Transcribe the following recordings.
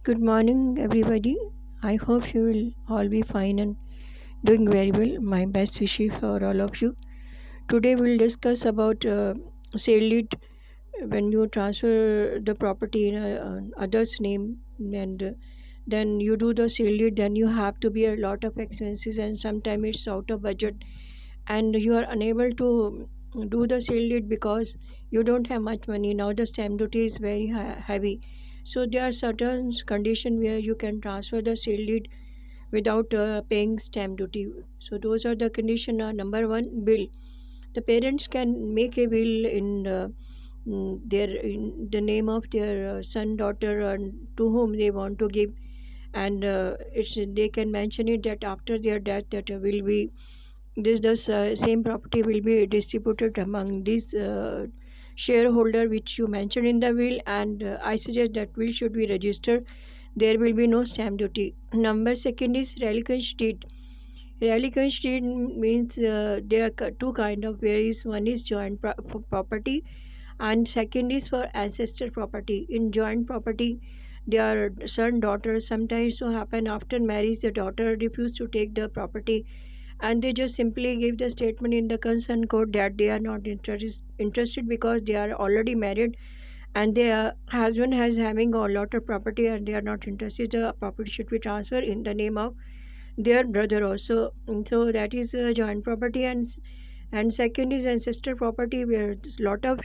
Good morning, everybody. I hope you will all be fine and doing very well. My best wishes for all of you. Today we'll discuss about sale deed when you transfer the property in other's name, and then you do the sale deed. Then you have to be a lot of expenses, and sometimes it's out of budget, and you are unable to do the sale deed because you don't have much money. Now the stamp duty is very heavy, so there are certain conditions where you can transfer the sale deed without paying stamp duty. So those are the condition. Number one, bill. The parents can make a will in the name of their son, daughter, and to whom they want to give, and they can mention it that after their death that will be this the same property will be distributed among these shareholder which you mentioned in the will, and I suggest that will should be registered. There will be no stamp duty. Number second is relinquished deed. Relinquished deed means there are two kind of varies. One is joint property, and second is for ancestor property. In joint property, their son, daughter, sometimes so happen after marriage the daughter refuse to take the property, and they just simply give the statement in the concerned court that they are not interested because they are already married, and their husband has having a lot of property and they are not interested. The property should be transferred in the name of their brother also. And so that is joint property, and second is ancestor property where there's lot of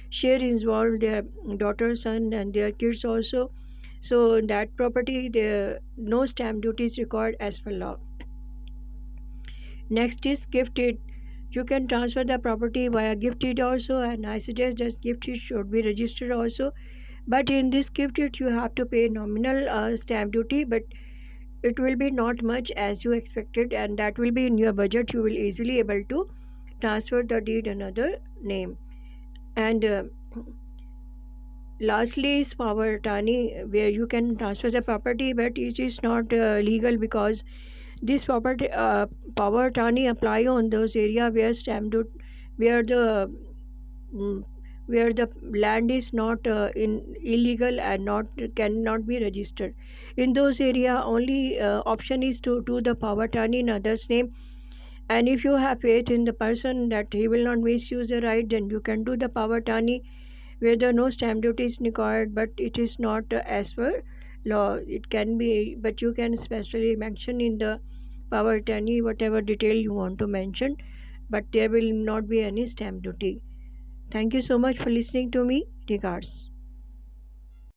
share involved, their daughter, son, and their kids also. So in that property there no stamp duty is required as per law. Next is gift deed. You can transfer the property via gift deed also, and I suggest that gift deed should be registered also. But in this gift deed, you have to pay nominal stamp duty, but it will be not much as you expected, and that will be in your budget. You will easily able to transfer the deed another name. And lastly is power attorney, where you can transfer the property, but it is not legal because this property power attorney apply on those area where stamp duty, where the mm, where the land is not in illegal and not cannot be registered. In those area, only option is to do the power attorney in others name. And if you have faith in the person that he will not misuse the right, then you can do the power attorney where the no stamp duty is required, but it is not as per law. It can be, but you can specially mention in the power attorney whatever detail you want to mention, but there will not be any stamp duty. Thank you so much for listening to me. Regards.